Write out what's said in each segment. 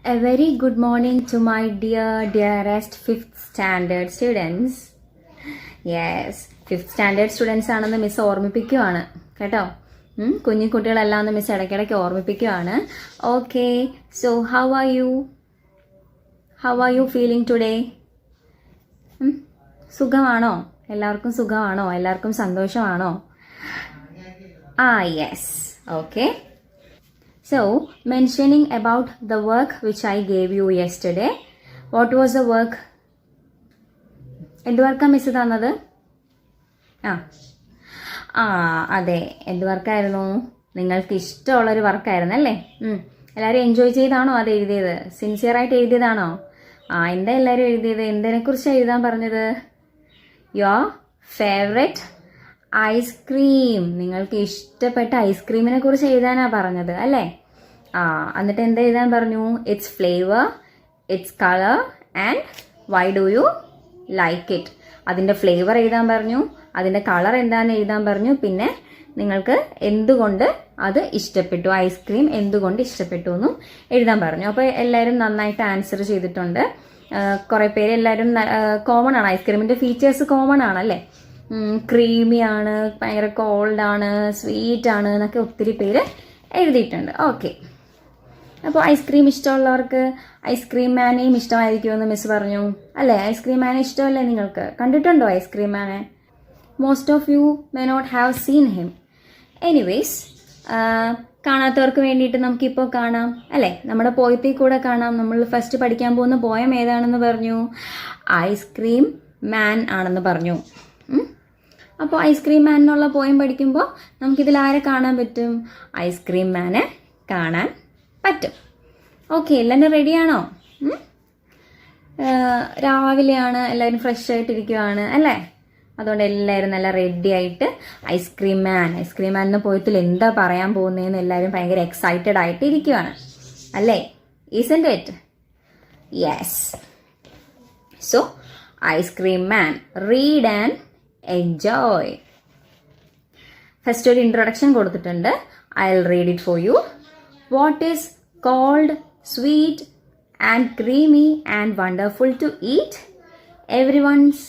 A very good morning to my dearest 5th standard students. Yes, 5th standard students ആണെന്ന് miss ഓർമ്മിപ്പിക്കുവാണ് കേട്ടോ. കുഞ്ഞു കുട്ടികളെല്ലാം ഒന്ന് മിസ് ഇടയ്ക്കിടയ്ക്ക് ഓർമ്മിപ്പിക്കുവാണ്. Okay, so how are you feeling today? സുഖമാണോ? എല്ലാവർക്കും സുഖമാണോ? എല്ലാവർക്കും സന്തോഷമാണോ? Yes, okay. So, mentioning about the work which I gave you yesterday. What was the work? എന്ത് വർക്കാണ് മിസ് തന്നത്? അതെ, എന്ത് വർക്കായിരുന്നു? നിങ്ങൾക്ക് ഇഷ്ടമുള്ളൊരു വർക്കായിരുന്നു അല്ലേ? എല്ലാവരും എൻജോയ് ചെയ്താണോ അത് എഴുതിയത്? സിൻസിയറായിട്ട് എഴുതിയതാണോ? എന്താ എല്ലാവരും എഴുതിയത്? എന്തിനെക്കുറിച്ചാണ് എഴുതാൻ പറഞ്ഞത്? Your favourite ice cream. നിങ്ങൾക്ക് ഇഷ്ടപ്പെട്ട ഐസ്ക്രീമിനെ കുറിച്ച് എഴുതാനാ പറഞ്ഞത് അല്ലേ? എന്നിട്ട് എന്താ എഴുതാൻ പറഞ്ഞു? It's flavour, its colour and why do you like it. അതിൻ്റെ ഫ്ലേവർ എഴുതാൻ പറഞ്ഞു, അതിൻ്റെ കളർ എന്താണെന്ന് എഴുതാൻ പറഞ്ഞു, പിന്നെ നിങ്ങൾക്ക് എന്തുകൊണ്ട് അത് ഇഷ്ടപ്പെട്ടു, ഐസ്ക്രീം എന്തുകൊണ്ട് ഇഷ്ടപ്പെട്ടു എന്നും എഴുതാൻ പറഞ്ഞു. അപ്പോൾ എല്ലാവരും നന്നായിട്ട് ആൻസർ ചെയ്തിട്ടുണ്ട്. കുറേ പേര് എല്ലാവരും കോമൺ ആണ്, ഐസ്ക്രീമിൻ്റെ ഫീച്ചേഴ്സ് കോമൺ ആണല്ലേ. ക്രീമി ആണ്, ഭയങ്കര കോൾഡ് ആണ്, സ്വീറ്റ് ആണ് എന്നൊക്കെ ഒത്തിരി പേര് എഴുതിയിട്ടുണ്ട്. ഓക്കെ, അപ്പോൾ ഐസ്ക്രീം ഇഷ്ടമുള്ളവർക്ക് ഐസ്ക്രീം മാനെയും ഇഷ്ടമായിരിക്കുമെന്ന് മിസ് പറഞ്ഞു അല്ലേ? ഐസ്ക്രീം മാനെ ഇഷ്ടമല്ലേ നിങ്ങൾക്ക്? കണ്ടിട്ടുണ്ടോ ഐസ്ക്രീം മാനെ? Most of you may not have seen him. Anyways, കാണാത്തവർക്ക് വേണ്ടിയിട്ട് നമുക്കിപ്പോൾ കാണാം അല്ലേ? നമ്മുടെ പോയത്തിൽ കൂടെ കാണാം. നമ്മൾ ഫസ്റ്റ് പഠിക്കാൻ പോകുന്ന പോയം ഏതാണെന്ന് പറഞ്ഞു? ഐസ്ക്രീം മാൻ ആണെന്ന് പറഞ്ഞു. അപ്പോൾ ഐസ്ക്രീം മാൻ എന്നുള്ള പോയം പഠിക്കുമ്പോൾ നമുക്കിതിൽ ആരെ കാണാൻ പറ്റും? ഐസ്ക്രീം മാനെ കാണാൻ പറ്റും. ഓക്കെ, എല്ലാവരും റെഡിയാണോ? രാവിലെയാണ്, എല്ലാവരും ഫ്രഷ് ആയിട്ടിരിക്കുവാണ് അല്ലേ? അതുകൊണ്ട് എല്ലാവരും നല്ല റെഡി ആയിട്ട് ഐസ്ക്രീം മാൻ എന്ന പോയത്തിൽ എന്താ പറയാൻ പോകുന്നതെന്ന് എല്ലാവരും ഭയങ്കര എക്സൈറ്റഡ് ആയിട്ട് ഇരിക്കുവാണ് അല്ലേ? Isn't it? Yes. So ice cream man, read and enjoy. First ഒരു ഇൻട്രൊഡക്ഷൻ കൊടുത്തിട്ടുണ്ട്. I will read it for you. What is cold, sweet and creamy and wonderful to eat? Everyone's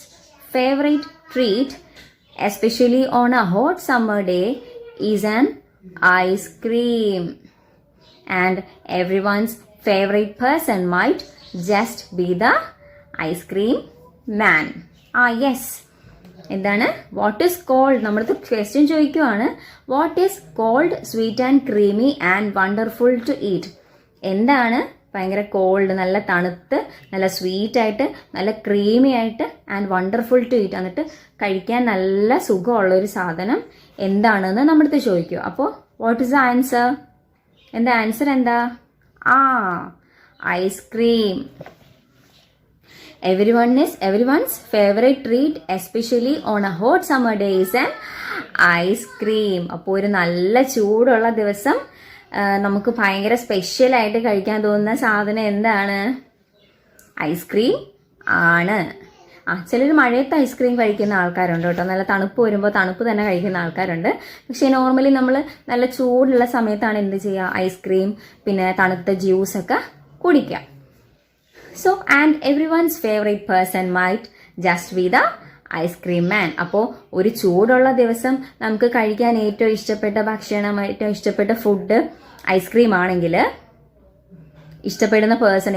favorite treat, especially on a hot summer day, is an ice cream. And everyone's favorite person might just be the ice cream man. Yes. എന്താണ്? What is cold? നമ്മളത് question ചോദിക്കുവാണ്. What is cold, sweet and creamy and wonderful to eat? എന്താണ് ഭയങ്കര called, നല്ല തണുത്ത്, നല്ല sweet ആയിട്ട്, നല്ല ക്രീമി ആയിട്ട്, ആൻഡ് വണ്ടർഫുൾ ടു ഈറ്റ്, എന്നിട്ട് കഴിക്കാൻ നല്ല സുഖമുള്ളൊരു സാധനം എന്താണെന്ന് നമ്മളടുത്ത് ചോദിക്കും. അപ്പോൾ വാട്ട് ഈസ് ദ ആൻസർ? എന്താ ആൻസർ? എന്താ? Ice cream. Everyone's favorite treat, especially on a hot summer day, is an ice cream. അപ്പോൾ ഒരു നല്ല ചൂടുള്ള ദിവസം നമുക്ക് ഭയങ്കര സ്പെഷ്യലായിട്ട് കഴിക്കാൻ തോന്നുന്ന സാധനം എന്താണ്? ഐസ്ക്രീം ആണ്. ചിലർ മഴയത്ത് ഐസ്ക്രീം കഴിക്കുന്ന ആൾക്കാരുണ്ട് കേട്ടോ. നല്ല തണുപ്പ് വരുമ്പോൾ തണുപ്പ് തന്നെ കഴിക്കുന്ന ആൾക്കാരുണ്ട്. പക്ഷേ നോർമലി നമ്മൾ നല്ല ചൂടുള്ള സമയത്താണ് എന്ത് ചെയ്യുക? ഐസ്ക്രീം പിന്നെ തണുത്ത ജ്യൂസൊക്കെ കുടിക്കുക. So, and everyone's favorite person might just be the ice cream man. അപ്പോൾ ഒരു ചൂടുള്ള ദിവസം നമുക്ക് കഴിക്കാൻ ഏറ്റവും ഇഷ്ടപ്പെട്ട ഭക്ഷണം, ഏറ്റവും ഇഷ്ടപ്പെട്ട ഫുഡ് ഐസ്ക്രീം ആണെങ്കിൽ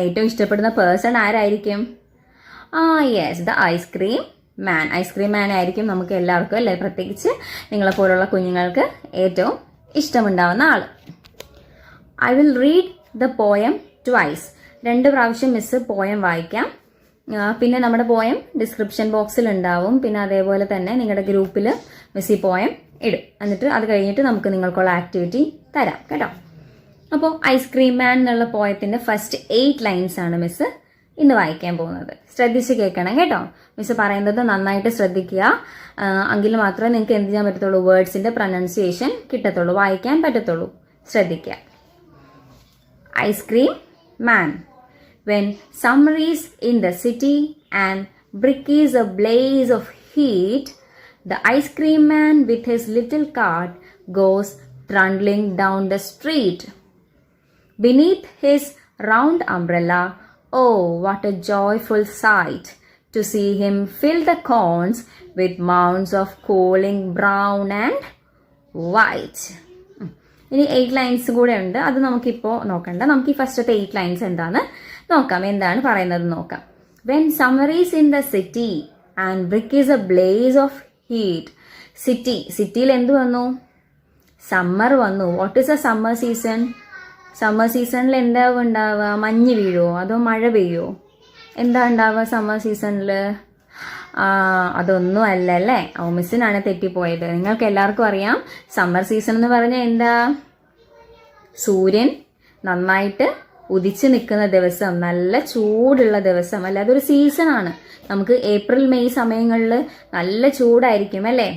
ഏറ്റവും ഇഷ്ടപ്പെടുന്ന പേഴ്സൺ ആരായിരിക്കും? Yes, the ice cream man. Ice cream man ആയിരിക്കും നമുക്ക് എല്ലാവർക്കും അല്ലേ? പ്രത്യേകിച്ച് നിങ്ങളെപ്പോലുള്ള കുഞ്ഞുങ്ങൾക്ക് ഏറ്റവും ഇഷ്ടമുണ്ടാവുന്ന ആൾ. I will read the poem twice. 2 പ്രാവശ്യം മിസ് പോയം വായിക്കാം. പിന്നെ നമ്മുടെ പോയം ഡിസ്ക്രിപ്ഷൻ ബോക്സിൽ ഉണ്ടാവും. പിന്നെ അതേപോലെ തന്നെ നിങ്ങളുടെ ഗ്രൂപ്പിൽ മിസ് ഈ പോയം ഇടും. എന്നിട്ട് അത് കഴിഞ്ഞിട്ട് നമുക്ക് നിങ്ങൾക്കുള്ള ആക്ടിവിറ്റി തരാം കേട്ടോ. അപ്പോൾ ഐസ്ക്രീം മാൻ എന്നുള്ള പോയത്തിൻ്റെ ഫസ്റ്റ് 8 ലൈൻസ് ആണ് മിസ് ഇന്ന് വായിക്കാൻ പോകുന്നത്. ശ്രദ്ധിച്ച് കേൾക്കണം കേട്ടോ. മിസ് പറയുന്നത് നന്നായിട്ട് ശ്രദ്ധിക്കുക. എങ്കിൽ മാത്രമേ നിങ്ങൾക്ക് എന്ത് ചെയ്യാൻ പറ്റത്തുള്ളൂ? വേർഡ്സിൻ്റെ പ്രൊനൗൺസിയേഷൻ കിട്ടത്തുള്ളൂ, വായിക്കാൻ പറ്റത്തുള്ളൂ. ശ്രദ്ധിക്കുക. Ice cream man. When summer is in the city and brick is a blaze of heat, the ice cream man with his little cart goes trundling down the street. Beneath his round umbrella. Oh, what a joyful sight to see him fill the corns with mounds of cooling brown and white. ഇനി 8 lines കൂടെ ഉണ്ട്. അത് നമുക്കിപ്പോൾ നോക്കണ്ട. നമുക്ക് ഈ ഫസ്റ്റത്തെ 8 lines എന്താണ് നോക്കാം. എന്താണ് പറയുന്നത് നോക്കാം. When summer is in the city and brick is a blaze of heat. സിറ്റിയിൽ എന്ത് വന്നു? സമ്മർ വന്നു. What is A summer season? Summer സീസണിൽ എന്താ ഉണ്ടാവുക? മഞ്ഞ് വീഴുമോ അതോ മഴ പെയ്യുമോ? എന്താ ഉണ്ടാവുക സമ്മർ സീസണിൽ? അതൊന്നും അല്ല അല്ലേ? മിസ്സിനാണ് തെറ്റിപ്പോയത്. നിങ്ങൾക്ക് എല്ലാവർക്കും അറിയാം സമ്മർ സീസൺ എന്ന് പറഞ്ഞാൽ എന്താ? സൂര്യൻ നന്നായിട്ട് ഉദിച്ചു നിൽക്കുന്ന ദിവസം, നല്ല ചൂടുള്ള ദിവസം അല്ലെ? അതൊരു സീസണാണ്. നമുക്ക് ഏപ്രിൽ മെയ് സമയങ്ങളിൽ നല്ല ചൂടായിരിക്കും അല്ലേ?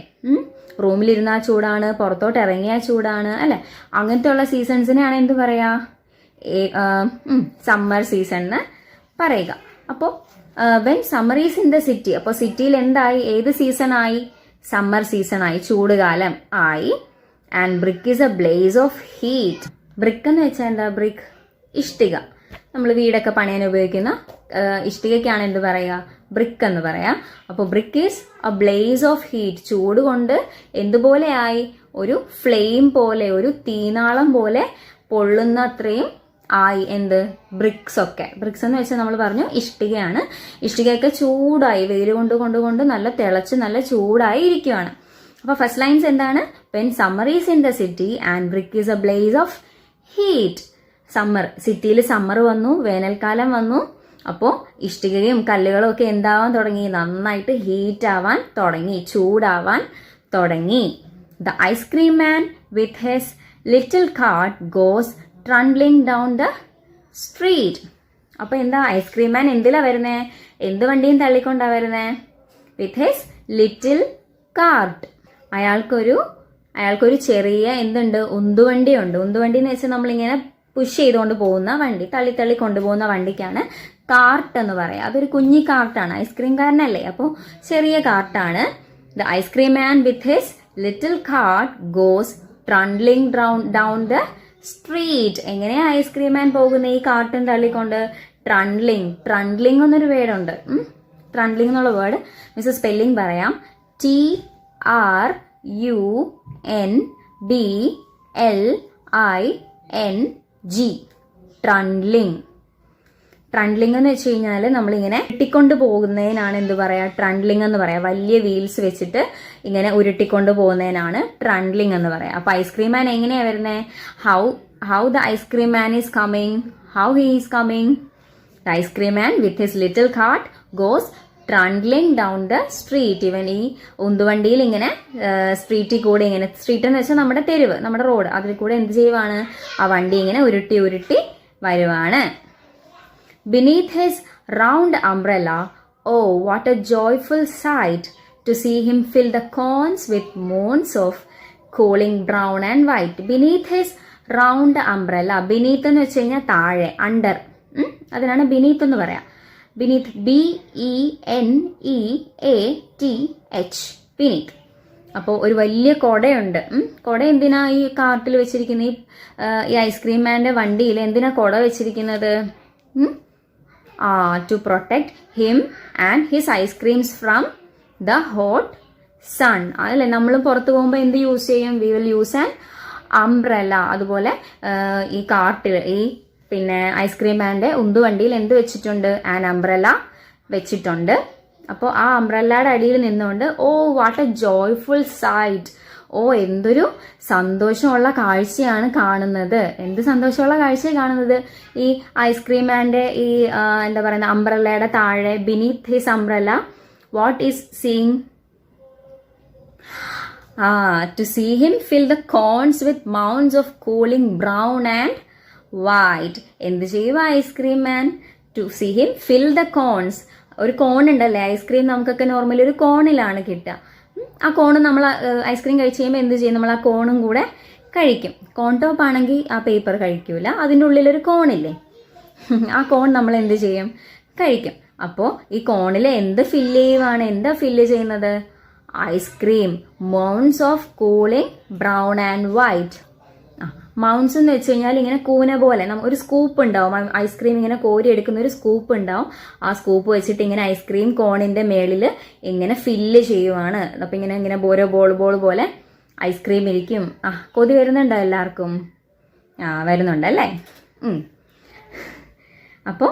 റൂമിലിരുന്നാൽ ചൂടാണ്, പുറത്തോട്ട് ഇറങ്ങിയാൽ ചൂടാണ് അല്ലെ? അങ്ങനത്തെ ഉള്ള സീസൺസിനെയാണ് എന്ത് പറയാ? സമ്മർ സീസൺ എന്ന് പറയുക. അപ്പോൾ when summer is in the city, അപ്പോൾ സിറ്റിയിൽ എന്തായി? ഏത് സീസൺ ആയി? സമ്മർ സീസൺ ആയി, ചൂടുകാലം ആയി. And brick is a blaze of heat. Brick എന്ന് വെച്ചാൽ എന്താ? ബ്രിക്ക് ഇഷ്ടിക. നമ്മൾ വീടൊക്കെ പണിയാൻ ഉപയോഗിക്കുന്ന ഇഷ്ടികയ്ക്കാണ് എന്ത് പറയുക? ബ്രിക്ക് എന്ന് പറയാം. അപ്പോൾ brick is a blaze of heat. ചൂട് കൊണ്ട് എന്തുപോലെയായി? ഒരു ഫ്ലെയിം പോലെ, ഒരു തീനാളം പോലെ പൊള്ളുന്ന അത്രയും ആയി. എന്ത്? ബ്രിക്സ് ഒക്കെ. ബ്രിക്സ് എന്ന് വെച്ചാൽ നമ്മൾ പറഞ്ഞു ഇഷ്ടികയാണ്. ഇഷ്ടികയൊക്കെ ചൂടായി, വെയിൽ കൊണ്ട് നല്ല തിളച്ച് നല്ല ചൂടായി ഇരിക്കുകയാണ്. അപ്പോൾ ഫസ്റ്റ് ലൈൻസ് എന്താണ്? When summer is in the city and brick is a blaze of heat. Summer, സിറ്റിയിൽ സമ്മർ വന്നു, വേനൽക്കാലം വന്നു. അപ്പോൾ ഇഷ്ടികയും കല്ലുകളും ഒക്കെ എന്താവാൻ തുടങ്ങി? നന്നായിട്ട് ഹീറ്റ് ആവാൻ തുടങ്ങി, ചൂടാവാൻ തുടങ്ങി. The ice cream man with his little cart goes trembling down the street. അപ്പോൾ എന്താ? ഐസ്ക്രീം മാൻ എന്തിലാ വരുന്നേ? എന്ത് വണ്ടിയും തള്ളിക്കൊണ്ടാ വരുന്നേ? വിത്ത് ഹിസ് ലിറ്റിൽ കാർട്ട്. അയാൾക്കൊരു ചെറിയ എന്തുണ്ട്? ഉന്തുവണ്ടിയുണ്ട്. ഉന്തുവണ്ടി എന്ന് വെച്ചാൽ നമ്മളിങ്ങനെ പുഷ് ചെയ്തുകൊണ്ട് പോകുന്ന വണ്ടി, തള്ളി കൊണ്ടുപോകുന്ന വണ്ടിക്കാണ് കാർട്ട് എന്ന് പറയാം. അതൊരു കുഞ്ഞി കാർട്ടാണ്. ഐസ്ക്രീം കാരനല്ലേ, അപ്പോൾ ചെറിയ കാർട്ടാണ്. The ice cream man with his little cart goes trembling down the street. എങ്ങനെയാ ഐസ്ക്രീം മാൻ പോകുന്നത് ഈ കാർട്ടും തള്ളിക്കൊണ്ട്? ട്രംബ്ലിംഗ് എന്നൊരു വേർഡുണ്ട്. ട്രംബ്ലിംഗ് എന്നുള്ള വേർഡ് മിസ് സ്പെല്ലിംഗ് പറയാം. TRUNDLING. ട്രംബ്ലിംഗ് എന്ന് വെച്ച് കഴിഞ്ഞാൽ നമ്മളിങ്ങനെ ഉരുട്ടിക്കൊണ്ട് പോകുന്നതിനാണ് എന്ത് പറയാ? ട്രംബ്ലിംഗ് എന്ന് പറയാം. വലിയ വീൽസ് വെച്ചിട്ട് ഇങ്ങനെ ഉരുട്ടിക്കൊണ്ട് പോകുന്നതിനാണ് ട്രംബ്ലിംഗ് എന്ന് പറയാം. അപ്പൊ ഐസ്ക്രീം മാൻ എങ്ങനെയാ വരുന്നത്? How the ice cream man is coming. How he is coming? The ice cream man with his little cart goes trembling down the street. ഇവൻ ഈ ഉന്തുവണ്ടിയിൽ ഇങ്ങനെ സ്ട്രീറ്റിൽ കൂടെ ഇങ്ങനെ, സ്ട്രീറ്റ് എന്ന് വെച്ചാൽ നമ്മുടെ തെരുവ്, നമ്മുടെ റോഡ്, അതിൽ കൂടെ എന്ത് ചെയ്യുവാണ്? ആ വണ്ടി ഇങ്ങനെ ഉരുട്ടി വരുവാണ്. Beneath his round umbrella, oh, what a joyful sight to see him fill the corns with moons of cooling brown and white. Beneath his round umbrella. Beneath എന്ന് വെച്ച് കഴിഞ്ഞാൽ താഴെ, അണ്ടർ. അതിനാണ് beneath എന്ന് പറയാം. beneath, BENEATH. beneath. അപ്പോൾ ഒരു വലിയ കുടയുണ്ട്. കുട എന്തിനാ ഈ കാർട്ടിൽ വെച്ചിരിക്കുന്നത്? ഈ ഐസ്ക്രീം മാൻ്റെ വണ്ടിയിൽ എന്തിനാ കുട വെച്ചിരിക്കുന്നത്? To protect him and his ice creams from the hot sun. അതല്ലേ നമ്മൾ പുറത്ത് പോകുമ്പോൾ എന്ത് യൂസ് ചെയ്യും? We will use an umbrella. അതുപോലെ ഈ കാർട്ടിൽ, ഈ പിന്നെ ഐസ്ക്രീം മാൻ്റെ ഉന്തുവണ്ടിയിൽ എന്ത് വെച്ചിട്ടുണ്ട്? ആൻ അംബ്രല്ല വെച്ചിട്ടുണ്ട്. അപ്പോൾ ആ അംബ്രല്ലയുടെ അടിയിൽ നിന്നുകൊണ്ട് oh what a joyful sight. ഓ എന്തൊരു സന്തോഷമുള്ള കാഴ്ചയാണ് കാണുന്നത്. എന്ത് സന്തോഷമുള്ള കാഴ്ചയാണ് കാണുന്നത്? ഈ ഐസ്ക്രീം മാൻ്റെ ഈ എന്താ പറയുന്ന അംബ്രല്ലയുടെ താഴെ, beneath his umbrella, what is seeing? To see him fill the corns with mounds of cooling brown and white. എന്ത് ചെയ്യുക ice cream man? To see him fill the corns. ഒരു കോൺ ഉണ്ടല്ലേ, ഐസ്ക്രീം നമുക്കൊക്കെ നോർമലി ഒരു കോണിലാണ് കിട്ടുക. ആ കോണ് നമ്മൾ ഐസ്ക്രീം കഴിച്ച് കഴിയുമ്പോൾ എന്ത് ചെയ്യും? നമ്മൾ ആ കോണും കൂടെ കഴിക്കും. കോൺ ടോപ്പ് ആണെങ്കിൽ ആ പേപ്പർ കഴിക്കൂല, അതിൻ്റെ ഉള്ളിലൊരു കോണില്ലേ, ആ കോൺ നമ്മൾ എന്ത് ചെയ്യും? കഴിക്കും. അപ്പോൾ ഈ കോണിൽ എന്ത് ഫില്ല് ചെയ്യുവാണ്? എന്താ ഫില്ല് ചെയ്യുന്നത്? Ice cream. Mounts of cooling brown and white. Mounts എന്ന് വെച്ച് കഴിഞ്ഞാൽ ഇങ്ങനെ കൂന പോലെ ഒരു സ്കൂപ്പ് ഉണ്ടാവും, ഐസ്ക്രീം ഇങ്ങനെ കോരി എടുക്കുന്ന ഒരു സ്കൂപ്പ് ഉണ്ടാവും. ആ സ്കൂപ്പ് വെച്ചിട്ട് ഇങ്ങനെ ഐസ്ക്രീം കോണിന്റെ മേളിൽ ഇങ്ങനെ ഫില്ല് ചെയ്യുവാണ്. അപ്പം ഇങ്ങനെ ഇങ്ങനെ ഓരോ ബോൾ പോലെ ഐസ്ക്രീം ഇരിക്കും. കൊതി വരുന്നുണ്ടോ എല്ലാവർക്കും? വരുന്നുണ്ടല്ലേ. അപ്പോൾ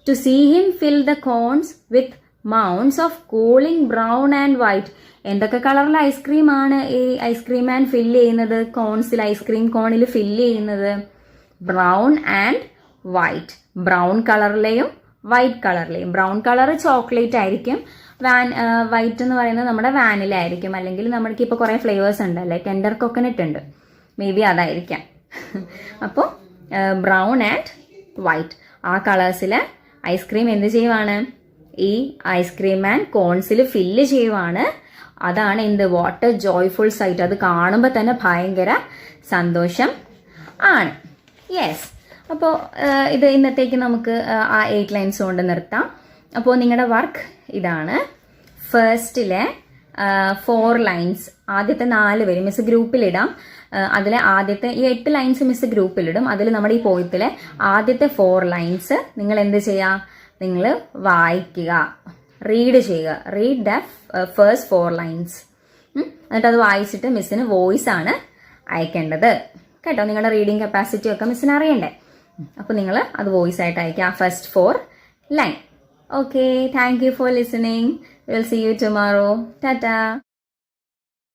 to see him fill the cones with mounds of cooling brown and white. എന്തൊക്കെ കളറിൽ ഐസ്ക്രീമാണ് ഈ ഐസ്ക്രീം മാൻ ഫില്ല് ചെയ്യുന്നത്? കോൺസിൽ, ഐസ്ക്രീം കോണിൽ ഫില്ല് ചെയ്യുന്നത് ബ്രൗൺ ആൻഡ് വൈറ്റ്. ബ്രൗൺ കളറിലെയും വൈറ്റ് കളറിലെയും. ബ്രൗൺ കളർ ചോക്ലേറ്റ് ആയിരിക്കും, വൈറ്റ് എന്ന് പറയുന്നത് നമ്മുടെ വാനില ആയിരിക്കും. അല്ലെങ്കിൽ നമ്മൾക്ക് ഇപ്പോൾ കുറേ ഫ്ലേവേഴ്സ് ഉണ്ടല്ലേ, ടെൻഡർ കൊക്കനട്ട് ഉണ്ട്, മേ ബി അതായിരിക്കാം. അപ്പോൾ ബ്രൗൺ ആൻഡ് വൈറ്റ് ആ കളേഴ്സിൽ ഐസ്ക്രീം എന്ത് ചെയ്യുവാണ്? ഈ ഐസ്ക്രീം മാൻ കോൺസിൽ ഫില്ല് ചെയ്യുവാണ്. അതാണ് എന്ത്? What a joyful sight. അത് കാണുമ്പോൾ തന്നെ ഭയങ്കര സന്തോഷം ആണ്. യെസ്. അപ്പോൾ ഇത് ഇന്നത്തേക്ക് നമുക്ക് ആ 8 ലൈൻസ് കൊണ്ട് നിർത്താം. അപ്പോൾ നിങ്ങളുടെ വർക്ക് ഇതാണ്. ഫസ്റ്റിലെ 4 ലൈൻസ്, ആദ്യത്തെ 4 വരും മിസ് ഗ്രൂപ്പിലിടാം. അതിലെ ആദ്യത്തെ ഈ 8 ലൈൻസ് മിസ് ഗ്രൂപ്പിലിടും. അതിൽ നമ്മുടെ ഈ പോയത്തിലെ ആദ്യത്തെ 4 ലൈൻസ് നിങ്ങൾ എന്ത് ചെയ്യുക? നിങ്ങൾ വായിക്കുക, റീഡ് ചെയ്യുക. Read the first 4 lines. എന്നിട്ട് അത് വായിച്ചിട്ട് മിസ്സിന് വോയിസ് ആണ് അയക്കേണ്ടത് കേട്ടോ. നിങ്ങളുടെ റീഡിങ് കപ്പാസിറ്റി ഒക്കെ മിസ്സിന് അറിയണ്ടേ? അപ്പോൾ നിങ്ങൾ അത് വോയിസ് ആയിട്ട് അയക്കുക, first 4 line. Okay, thank you for listening. We'll see you tomorrow. Tata.